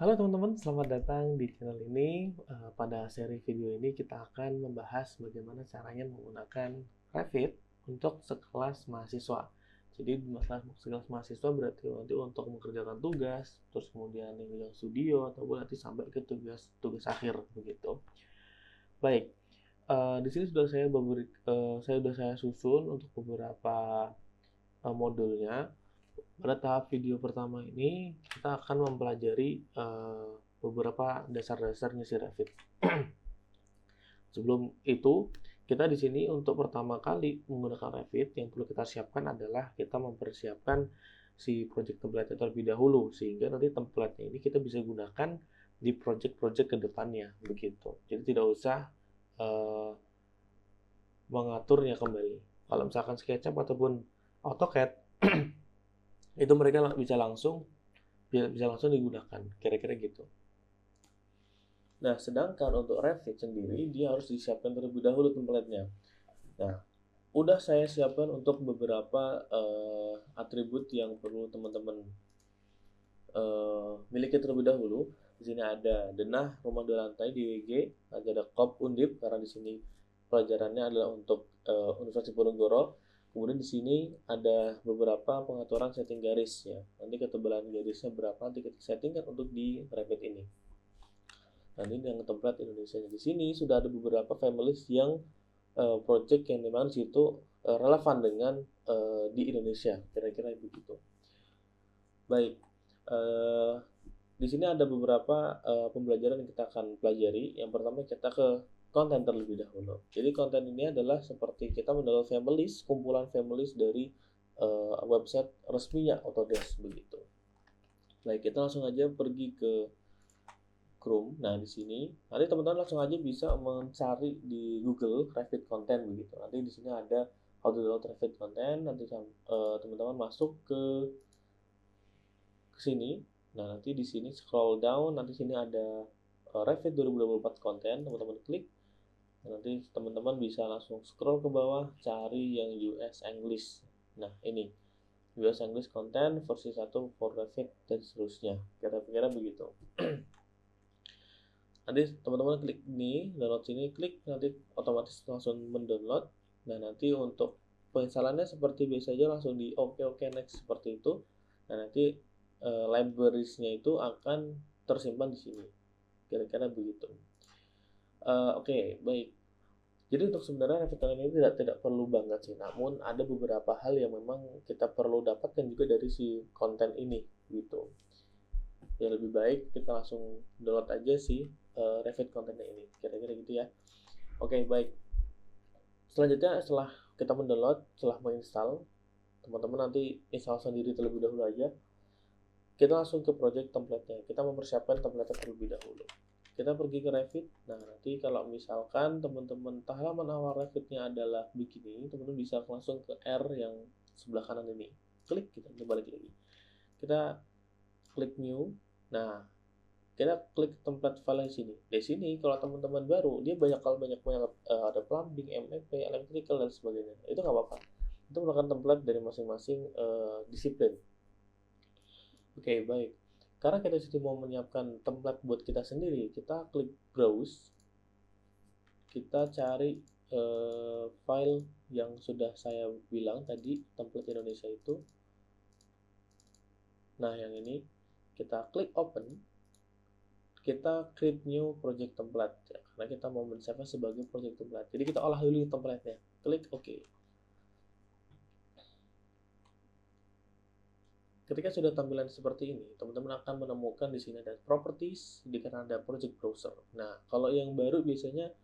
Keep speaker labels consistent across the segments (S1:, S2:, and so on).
S1: Halo teman-teman, selamat datang di channel ini. Pada seri video ini kita akan membahas bagaimana caranya menggunakan Revit untuk sekelas mahasiswa. Jadi masalah sekelas mahasiswa berarti nanti untuk mengerjakan tugas, terus kemudian yang studio, ataupun nanti sampai ke tugas akhir begitu. Baik, di sini sudah saya susun untuk beberapa modulnya. Pada tahap video pertama ini, kita akan mempelajari beberapa dasar-dasar ngisi Revit. Sebelum itu, kita di sini untuk pertama kali menggunakan Revit, yang perlu kita siapkan adalah kita mempersiapkan si project template terlebih dahulu, sehingga nanti template ini kita bisa gunakan di project-project kedepannya, begitu. Jadi tidak usah uh, mengaturnya kembali. Kalau misalkan SketchUp ataupun AutoCAD, itu mereka bisa langsung digunakan, kira-kira gitu. Nah, sedangkan untuk Revit sendiri dia harus disiapkan terlebih dahulu template-nya. Nah, udah saya siapkan untuk beberapa atribut yang perlu teman-teman miliki terlebih dahulu. Di sini ada denah rumah 2 lantai di WG, ada kop undip karena di sini pelajarannya adalah untuk Universitas Diponegoro. Kemudian di sini ada beberapa pengaturan setting garis ya. Nanti ketebalan garisnya berapa nanti kita settingkan untuk di Revit ini. Nah, ini yang template Indonesia. Di sini sudah ada beberapa families yang project yang memang di situ relevan dengan di Indonesia, kira-kira begitu. Baik, di sini ada beberapa pembelajaran yang kita akan pelajari. Yang pertama kita ke konten terlebih dahulu. Jadi konten ini adalah seperti kita mendownload families, kumpulan families dari website resminya Autodesk begitu. Baik, kita langsung aja pergi ke Chrome. Nah, di sini nanti teman-teman langsung aja bisa mencari di Google Revit Content begitu. Nanti di sini ada how to download Revit Content. Nanti teman-teman masuk ke sini. Nah, nanti di sini scroll down, nanti sini ada Revit 2024 Content, teman-teman klik. Nanti teman-teman bisa langsung scroll ke bawah, cari yang US English. Nah, ini US English Content versi 1 for Revit dan seterusnya. Kira-kira begitu. Nanti teman-teman klik ini, download sini, klik, nanti otomatis langsung mendownload. Nah, nanti untuk penginstalannya seperti biasa aja, langsung di oke next seperti itu. Nah, nanti librariesnya itu akan tersimpan di sini, kira-kira begitu. Oke, baik. Jadi untuk sebenarnya Revit ini tidak perlu banget sih, namun ada beberapa hal yang memang kita perlu dapatkan juga dari si konten ini gitu. Ya lebih baik kita langsung download aja sih Revit kontennya ini, kira-kira gitu ya. Oke, baik. Selanjutnya setelah kita mendownload, setelah menginstal, teman-teman nanti install sendiri terlebih dahulu aja. Kita langsung ke project template-nya. Kita mempersiapkan template terlebih dahulu. Kita pergi ke Revit. Nah, nanti kalau misalkan teman-teman halaman awal Revit-nya adalah begini, teman-teman bisa langsung ke R yang sebelah kanan ini. Klik, kita balik lagi. Kita klik new. Nah, kita klik template file di sini. Di sini kalau teman-teman baru, dia banyak ada plumbing, MEP, electrical dan sebagainya. Itu nggak apa-apa. Itu merupakan template dari masing-masing disiplin. Oke, baik. Karena kita sini mau menyiapkan template buat kita sendiri, kita klik browse. Kita cari file yang sudah saya bilang tadi, template Indonesia itu. Nah, yang ini kita klik open. Kita create new project template ya, karena kita mau men-save sebagai project template. Jadi kita olah dulu template-nya. Klik OK. Ketika sudah tampilan seperti ini, teman-teman akan menemukan di sini ada properties, di kanan ada project browser. Nah, kalau yang baru biasanya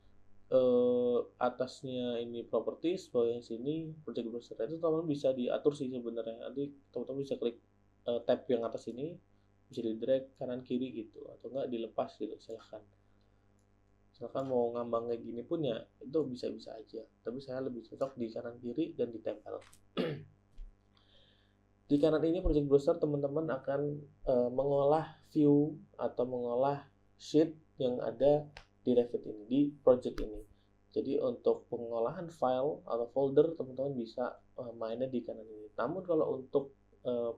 S1: atasnya ini properties, bawahnya sini project browser. Itu teman-teman bisa diatur sih sebenarnya. Nanti teman-teman bisa klik tab yang atas ini, bisa di drag kanan kiri gitu, atau enggak dilepas gitu, silahkan. Misalkan mau ngambang kayak gini pun ya itu bisa-bisa aja, tapi saya lebih cocok di kanan kiri dan ditempel. Di kanan ini project browser teman-teman akan mengolah view atau mengolah sheet yang ada di Revit ini, di project ini. Jadi untuk pengolahan file atau folder teman-teman bisa mainnya di kanan ini. Namun kalau untuk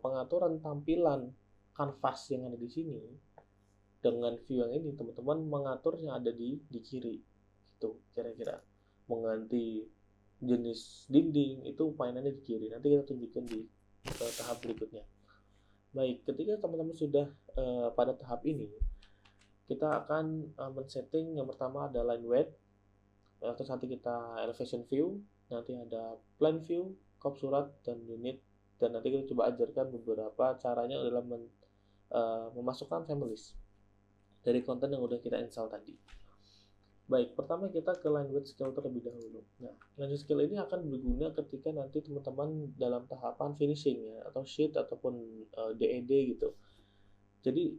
S1: pengaturan tampilan kanvas yang ada di sini, dengan view yang ini teman-teman mengatur yang ada di kiri itu kira-kira mengganti jenis dinding itu mainannya di kiri, nanti kita tunjukkan di tahap berikutnya. Baik, ketika teman-teman sudah pada tahap ini, kita akan men-setting yang pertama ada line weight, terus nanti kita elevation view, nanti ada plan view, kop surat, dan unit, dan nanti kita coba ajarkan beberapa caranya dalam memasukkan families dari konten yang udah kita install tadi. Baik, pertama kita ke language skill terlebih dahulu. Nah, language skill ini akan berguna ketika nanti teman-teman dalam tahapan finishing ya, atau sheet ataupun DED gitu. Jadi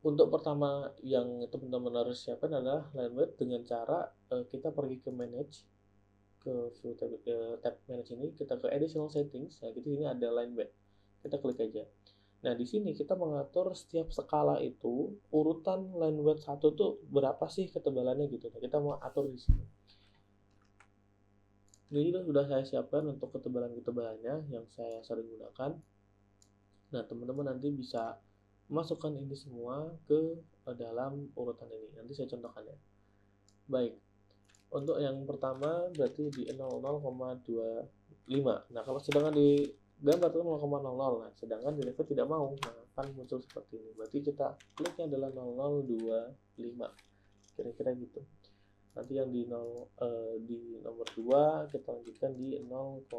S1: untuk pertama yang teman-teman harus siapkan adalah language dengan cara kita pergi ke manage, ke view tab manage ini, kita ke additional settings. Nah, gitu ini ada language. Kita klik aja. Nah, di sini kita mengatur setiap skala itu urutan line weight 1 tuh berapa sih ketebalannya gitu. Nah, kita mau atur di sini. Ini sudah saya siapkan untuk ketebalan-ketebalannya yang saya sering gunakan. Nah, teman-teman nanti bisa masukkan ini semua ke dalam urutan ini. Nanti saya contohkan ya. Baik. Untuk yang pertama berarti di 00,25. Nah, kalau sedangkan di gambar itu 0,00. Nah, sedangkan di Revit tidak mau, nah akan muncul seperti ini. Berarti kita kliknya adalah 0025. Kira-kira gitu. Nanti yang di nomor 2 kita lanjutkan di 0,05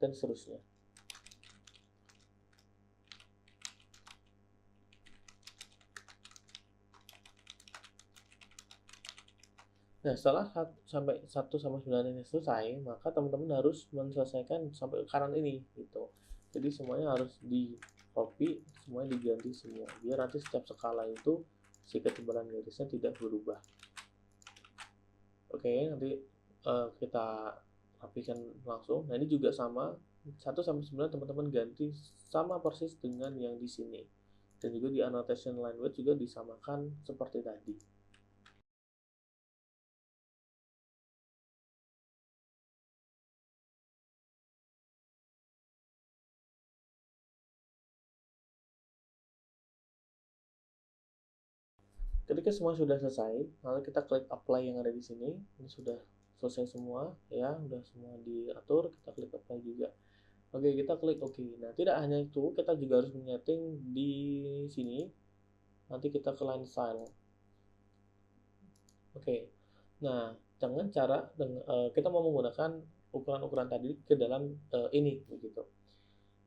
S1: dan seterusnya. Nah, setelah 1 sampai 9 ini selesai, maka teman-teman harus menyelesaikan sampai ke kanan ini gitu. Jadi semuanya harus di copy, semuanya diganti semua biar nanti setiap skala itu si ketebalan garisnya tidak berubah. Oke, nanti kita rapikan langsung. Nah, ini juga sama 1 sampai 9 teman-teman ganti sama persis dengan yang di sini. Dan juga di annotation line weight juga disamakan seperti tadi. Ketika semua sudah selesai, lalu kita klik apply yang ada di sini. Ini sudah selesai semua ya, sudah semua diatur, kita klik apply juga. Oke, kita klik oke. Nah, tidak hanya itu, kita juga harus menyeting di sini. Nanti kita ke line style. Oke. Nah, dengan cara kita mau menggunakan ukuran-ukuran tadi ke dalam ini begitu.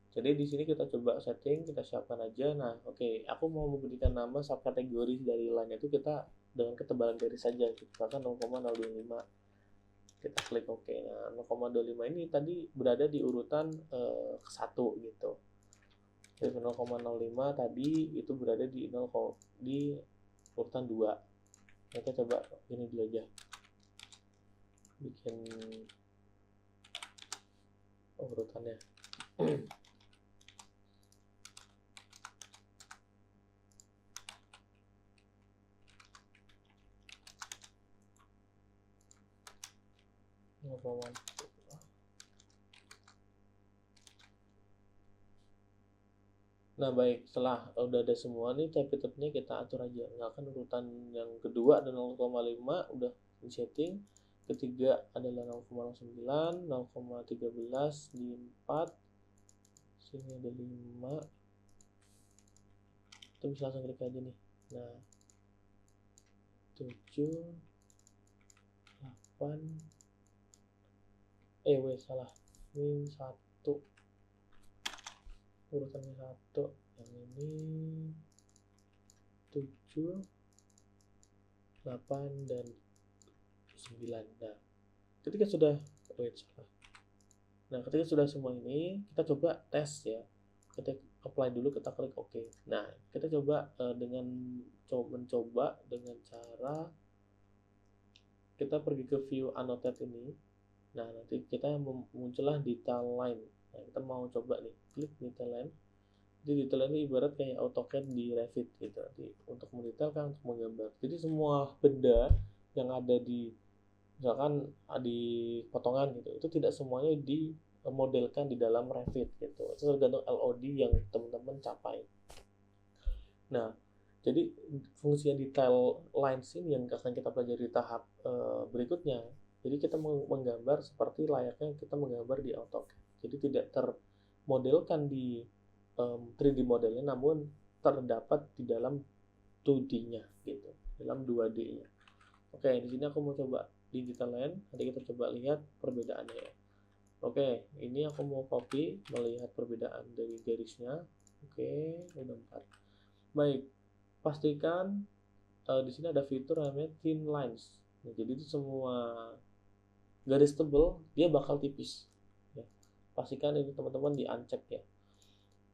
S1: Jadi di sini kita coba setting, kita siapkan aja. Nah, oke, aku mau memberikan nama subkategori dari line itu kita dengan ketebalan garis saja. Kita 0,025. Kita klik oke. Nah, 0,25 ini tadi berada di urutan ke 1 gitu. Jadi 0,05 tadi itu berada di di urutan 2. Kita coba ini dulu aja. Bikin urutannya. 0,1. Nah, baik, setelah udah ada semua nih tab-tabnya kita atur aja. Misalkan urutan yang kedua ada 0,5 udah di setting. Ketiga adalah 0,09, 0,13 di 4. Sini ada 5. Kita bisa langsung klik aja nih. Nah, 7, 8, salah. Ini 1. Urutannya 1. Yang ini 7, 8, dan 9. Nah, ketika sudah salah. Nah, ketika sudah semua ini, kita coba tes ya. Kita apply dulu, kita klik OK. Nah, kita coba dengan mencoba dengan cara kita pergi ke view annotate ini. Nah, nanti kita muncullah detail line. Nah, kita mau coba nih, klik detail line. Jadi detail line ini ibarat kayak AutoCAD di Revit gitu. Nanti untuk mendetailkan, untuk menggambar. Jadi semua benda yang ada di misalkan di potongan gitu, itu tidak semuanya dimodelkan di dalam Revit gitu. Itu tergantung LOD yang teman-teman capai. Nah, jadi fungsi detail lines ini yang akan kita pelajari di tahap berikutnya. Jadi kita menggambar seperti layaknya kita menggambar di AutoCAD. Jadi tidak termodelkan di 3D modelnya, namun terdapat di dalam 2D-nya gitu, dalam 2D-nya. Oke, di sini aku mau coba digital line. Nanti kita coba lihat perbedaannya ya. Oke, ini aku mau copy melihat perbedaan dari garisnya. Oke, udah 4. Baik, pastikan di sini ada fitur namanya thin lines. Nah, jadi itu semua garis tebal dia bakal tipis. Ya, pastikan ini teman-teman di uncheck ya.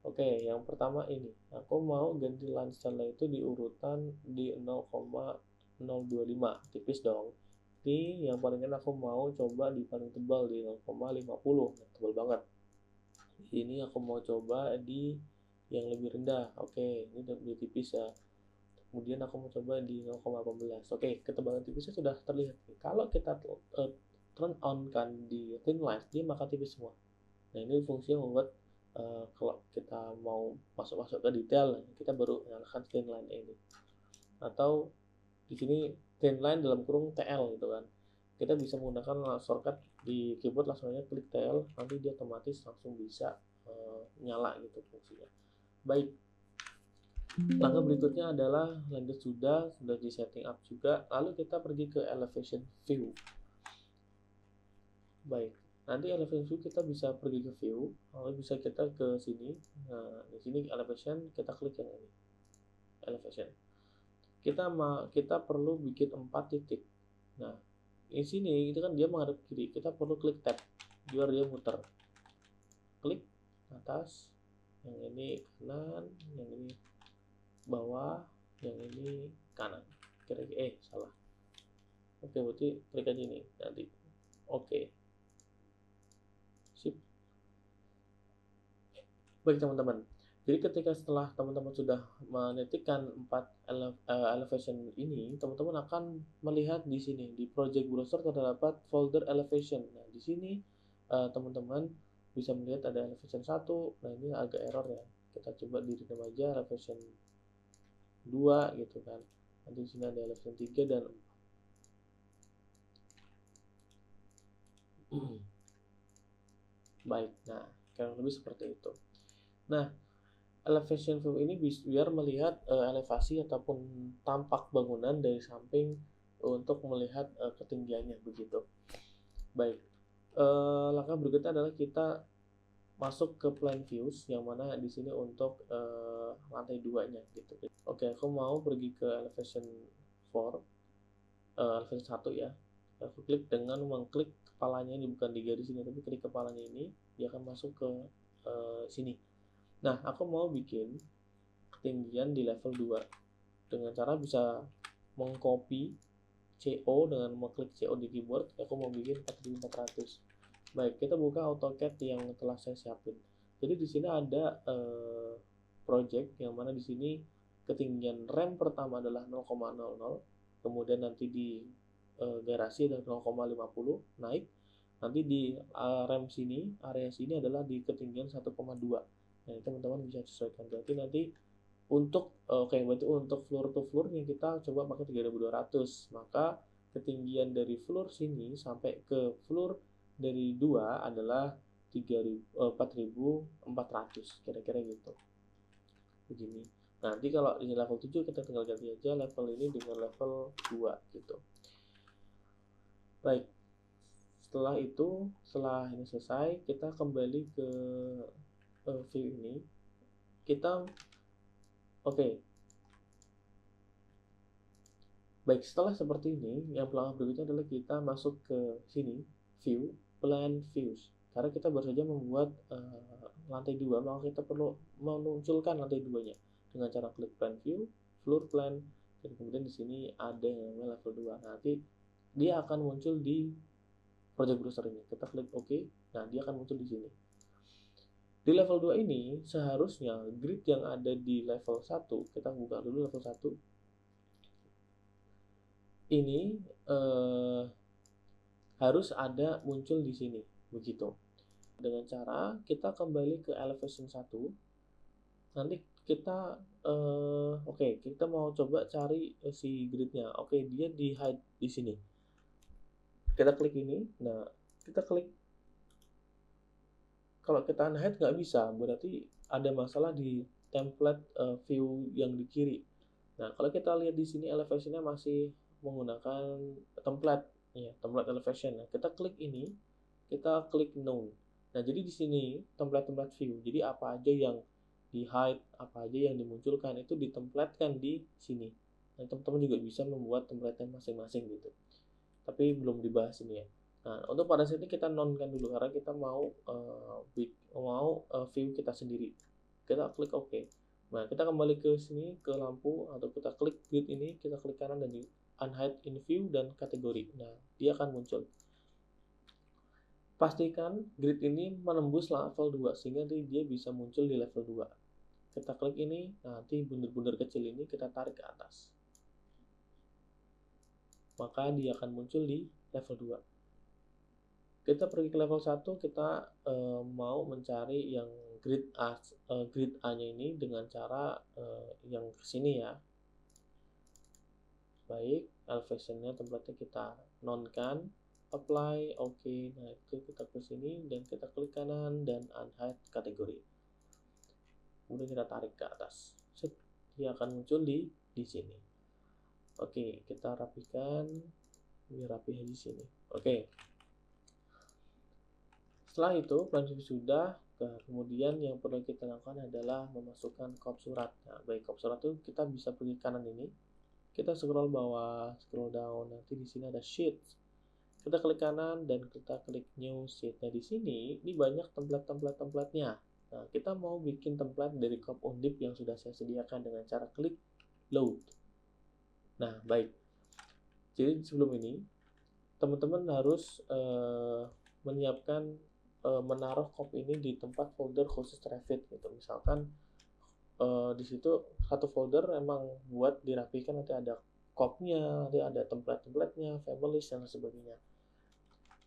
S1: Oke, yang pertama ini, aku mau ganti line style itu di urutan di 0,025, tipis dong. Ini yang paling aku mau coba di paling tebal di 0,50, nah, tebal banget. Ini aku mau coba di yang lebih rendah. Oke, ini lebih tipis ya. Kemudian aku mau coba di 0,18. Oke, ketebalan tipisnya sudah terlihat. Kalau kita turn on kan di thin line, dia maka tipis semua. Nah, ini fungsinya membuat kalau kita mau masuk-masuk ke detail, kita baru nyalakan thin line ini. Atau di sini thin line dalam kurung TL gitu kan. Kita bisa menggunakan shortcut di keyboard, langsung aja klik TL, nanti dia otomatis langsung bisa nyala gitu fungsinya. Baik, langkah berikutnya adalah lanjut sudah di setting up juga, lalu kita pergi ke elevation view. Baik, nanti elevation view kita bisa pergi ke view, lalu bisa kita ke sini. Nah, di sini elevation, kita klik yang ini, elevation. Kita perlu bikin 4 titik. Nah, di sini itu kan dia menghadap kiri, kita perlu klik tab biar dia muter. Klik atas, yang ini kanan, yang ini bawah, yang ini kanan. Kira-kira salah. Oke, berarti klik aja ini nanti. Oke. Sip. Baik teman-teman. Jadi ketika setelah teman-teman sudah menitikkan 4 elevation ini, teman-teman akan melihat di sini di project browser terdapat folder elevation. Nah, di sini teman-teman bisa melihat ada elevation 1. Nah, ini agak error ya. Kita coba di rename aja elevation 2 gitu kan. Nanti di sini ada elevation 3 dan 4. Baik. Nah, kurang lebih seperti itu. Nah, elevation view ini biar melihat elevasi ataupun tampak bangunan dari samping untuk melihat ketinggiannya begitu. Baik, langkah berikutnya adalah kita masuk ke plan views, yang mana di sini untuk lantai 2-nya gitu. Oke, aku mau pergi ke elevation 4, elevation 1 ya. Aku klik dengan mengklik kepalanya ini, bukan di garis ini tapi klik kepalanya ini, dia akan masuk ke sini. Nah, aku mau bikin ketinggian di level 2 dengan cara bisa mengcopy CO dengan mengklik CO di keyboard. Aku mau bikin 4400. Baik, kita buka AutoCAD yang telah saya siapin. Jadi di sini ada project yang mana di sini ketinggian rem pertama adalah 0,00, kemudian nanti di garasi adalah 0,50 naik, nanti di rem sini, area sini adalah di ketinggian 1,2. Nah, teman-teman bisa sesuaikan. Berarti nanti untuk berarti untuk floor to floor nya kita coba pakai 3200. Maka ketinggian dari floor sini sampai ke floor dari 2 adalah 4400 kira-kira gitu. Begini. Nanti kalau ini level 7 kita tinggal ganti aja level ini dengan level 2 gitu. Baik. Setelah itu, setelah ini selesai, kita kembali ke view ini. Kita Baik, setelah seperti ini, yang langkah berikutnya adalah kita masuk ke sini, view, plan views. Karena kita baru saja membuat lantai 2, maka kita perlu memunculkan lantai 2-nya dengan cara klik plan view, floor plan, dan kemudian di sini ada yang namanya level 2. Nanti dia akan muncul di project browser ini. Kita klik OK, nah dia akan muncul di sini. Di level 2 ini, seharusnya grid yang ada di level 1, kita buka dulu level 1, ini harus ada muncul di sini begitu. Dengan cara kita kembali ke elevation 1, nanti kita Oke, kita mau coba cari si gridnya. Oke, dia di hide di sini. Kita klik ini. Nah, kita klik. Kalau kita unhide nggak bisa, berarti ada masalah di template view yang di kiri. Nah, kalau kita lihat di sini elevation-nya masih menggunakan template, ya, template elevation. Nah, kita klik ini, kita klik none. Nah, jadi di sini template-template view. Jadi apa aja yang di hide, apa aja yang dimunculkan itu ditemplatkan di sini. Nah, teman-teman juga bisa membuat template masing-masing gitu. Tapi belum dibahas ini ya. Nah, untuk pada saat ini kita nonkan dulu karena kita mau view kita sendiri. Kita klik OK. Nah, kita kembali ke sini ke lampu atau kita klik grid ini, kita klik kanan dan di unhide in view dan kategori. Nah, dia akan muncul. Pastikan grid ini menembus level 2 sehingga dia bisa muncul di level 2. Kita klik ini, nanti bundar-bundar kecil ini kita tarik ke atas. Maka dia akan muncul di level 2. Kita pergi ke level 1, kita mau mencari yang grid A-nya ini dengan cara yang kesini ya. Baik, elevation-nya templatenya kita nonkan, apply, OK. Nah, itu kita ke sini dan kita klik kanan dan unhide kategori. Kemudian kita tarik ke atas. Dia akan muncul di sini. Oke, kita rapikan biar rapi di sini. Oke. Setelah itu, plan view sudah, kemudian yang perlu kita lakukan adalah memasukkan kop surat. Nah, baik kop surat itu kita bisa pergi kanan ini. Kita scroll bawah, scroll down, nanti di sini ada sheet. Kita klik kanan dan kita klik new sheet. Nah, di sini ini banyak template-nya. Nah, kita mau bikin template dari kop undip yang sudah saya sediakan dengan cara klik load. Nah, baik. Jadi sebelum ini, teman-teman harus menyiapkan menaruh kop ini di tempat folder khusus Revit gitu. Misalkan di situ satu folder emang buat dirapikan, nanti ada kopnya, nanti ada template-templatenya, families dan sebagainya.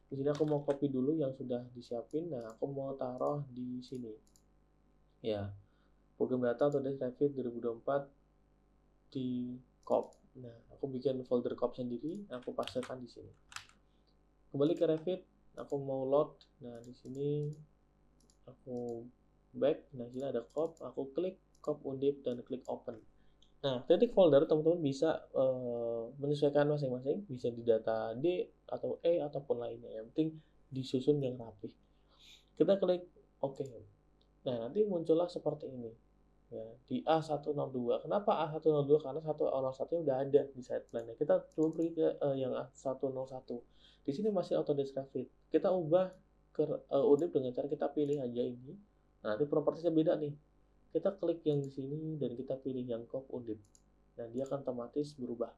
S1: Di sini aku mau copy dulu yang sudah disiapin. Nah, aku mau taruh di sini. Ya, program data atau Revit 2024 di kop. Nah, aku bikin folder kop sendiri, aku pastekan di sini. Kembali ke Revit, aku mau load. Nah, di sini aku back. Nah, sini ada kop, aku klik kop undip dan klik open. Nah, titik folder teman-teman bisa menyesuaikan masing-masing, bisa di data D atau E ataupun lainnya. Yang penting disusun yang rapi. Kita klik OK. Nah, nanti muncullah seperti ini. Ya, di A102. Kenapa A102? Karena 101 udah ada di site plan-nya. Kita coba pergi ke yang A101. Di sini masih Autodesk Revit. Kita ubah ke undip dengan cara kita pilih aja ini. Nah, nanti propertinya beda nih. Kita klik yang di sini dan kita pilih yang kop undip. Nah, dia akan otomatis berubah.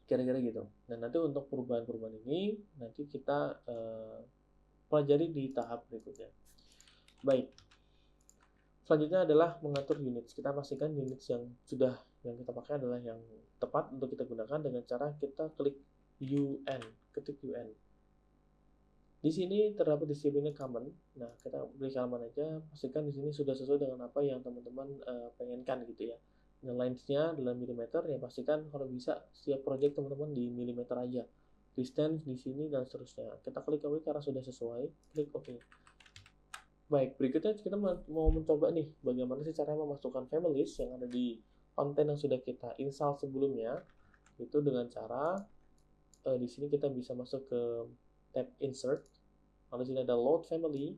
S1: Kira-kira gitu. Dan nanti untuk perubahan-perubahan ini nanti kita pelajari di tahap berikutnya. Baik. Selanjutnya adalah mengatur units. Kita pastikan units yang kita pakai adalah yang tepat untuk kita gunakan dengan cara kita klik UN, ketik UN. Di sini terdapat disiplinnya common. Nah, kita beri common aja. Pastikan di sini sudah sesuai dengan apa yang teman-teman pengenkan gitu ya. Nah, lines-nya dalam milimeter ya, pastikan kalau bisa setiap project teman-teman di milimeter aja. Distance di sini dan seterusnya. Kita klik OK karena sudah sesuai. Klik OK. Baik, berikutnya kita mau mencoba nih bagaimana sih cara memasukkan families yang ada di konten yang sudah kita install sebelumnya. Itu dengan cara di sini kita bisa masuk ke tab insert. Lalu di sini ada load family.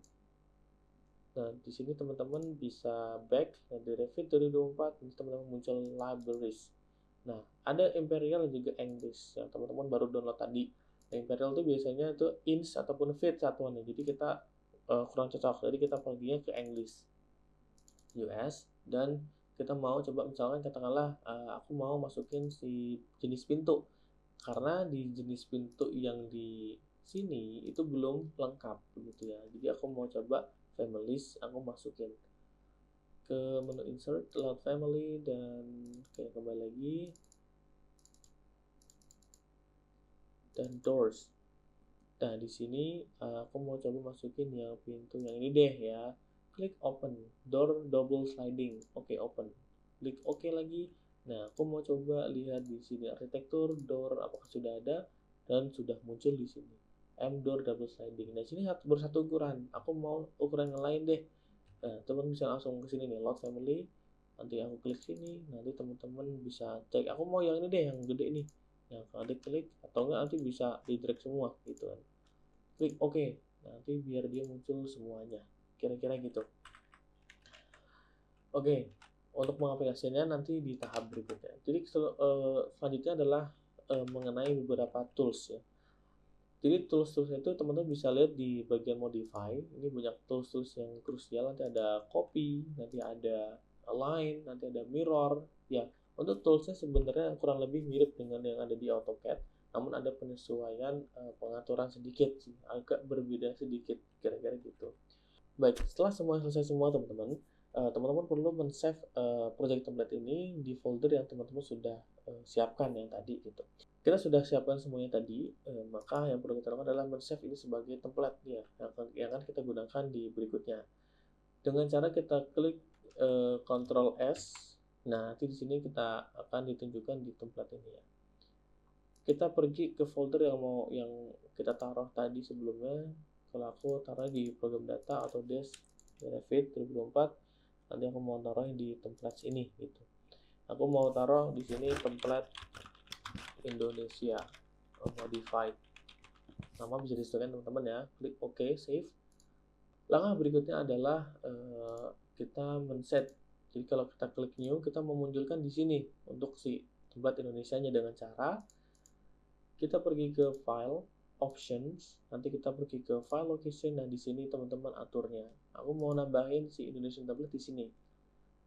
S1: Nah, di sini teman-teman bisa back di Revit 2024, ini teman-teman muncul libraries. Nah, ada Imperial dan juga English yang teman-teman baru download tadi. Nah, Imperial itu biasanya itu ins ataupun fit satuannya. Jadi kita kurang cocok, jadi kita perginya ke English US dan kita mau coba misalkan katakanlah aku mau masukin si jenis pintu karena di jenis pintu yang di sini itu belum lengkap begitu ya, jadi aku mau coba families, aku masukin ke menu insert load family dan kembali lagi dan doors. Nah, di sini aku mau coba masukin yang pintu yang ini deh ya. klik open, door double sliding, oke open, klik oke lagi. Nah, aku mau coba lihat di sini arsitektur door apakah sudah ada, dan sudah muncul di sini M door double sliding. Nah, sini baru satu ukuran, aku mau ukuran yang lain deh. Nah, teman bisa langsung ke sini nih, load family, nanti aku klik sini, nanti teman-teman bisa cek, aku mau yang ini deh, yang gede ini. Nah, kalau diklik atau enggak nanti bisa di drag semua gitu kan. Klik oke, nanti biar dia muncul semuanya, kira-kira gitu. Oke, untuk mengaplikasikannya nanti di tahap berikutnya. Jadi selanjutnya adalah mengenai beberapa tools ya. Jadi tools-tools itu teman-teman bisa lihat di bagian modify. Ini banyak tools-tools yang krusial. Nanti ada copy, nanti ada align, nanti ada mirror. Ya, untuk toolsnya sebenarnya kurang lebih mirip dengan yang ada di AutoCAD, namun ada penyesuaian pengaturan sedikit sih, agak berbeda sedikit, kira-kira gitu. Baik, setelah semua selesai semua teman-teman, teman-teman perlu men-save project template ini di folder yang teman-teman sudah siapkan yang tadi gitu. Kita sudah siapkan semuanya tadi, maka yang perlu kita lakukan adalah men-save ini sebagai template ya, yang akan kita gunakan di berikutnya. Dengan cara kita klik Ctrl S, nah nanti di sini kita akan ditunjukkan di template ini ya. Kita pergi ke folder yang kita taruh tadi sebelumnya. Kalau aku taruh di program data atau desk Revit 2024, nanti aku mau taruh di template ini gitu. Aku mau taruh di sini template Indonesia modified. Nama bisa disesuaikan teman-teman ya. Klik OK, save. Langkah berikutnya adalah kita men-set. Jadi kalau kita klik new, kita memunculkan di sini untuk si template Indonesianya dengan cara kita pergi ke file, options, nanti kita pergi ke file location. Nah, di sini teman-teman aturnya. Aku mau nambahin si Indonesian template di sini.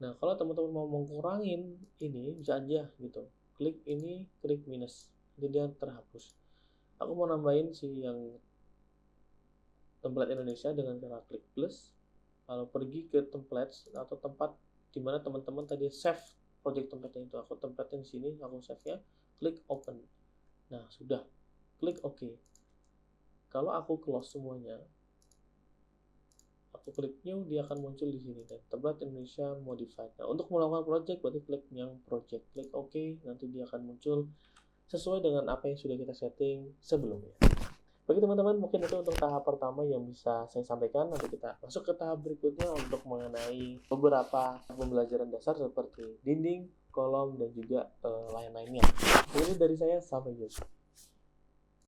S1: Nah, kalau teman-teman mau mengkurangin ini bisa aja gitu. Klik ini, klik minus. Jadi dia terhapus. Aku mau nambahin si yang template Indonesia dengan cara klik plus, lalu pergi ke templates atau tempat di mana teman-teman tadi save project template itu. Aku tempatin di sini, aku save-nya, klik open. Nah, sudah. Klik OK. Kalau aku close semuanya, aku klik new, dia akan muncul di sini dan template Indonesia modified. Nah, untuk melakukan project berarti klik yang project, klik OK, nanti dia akan muncul sesuai dengan apa yang sudah kita setting sebelumnya. Bagi teman-teman, mungkin itu untuk tahap pertama yang bisa saya sampaikan. Nanti kita masuk ke tahap berikutnya untuk mengenai beberapa pembelajaran dasar seperti dinding, kolom, dan juga lain-lainnya. Jadi dari saya, sampai jumpa.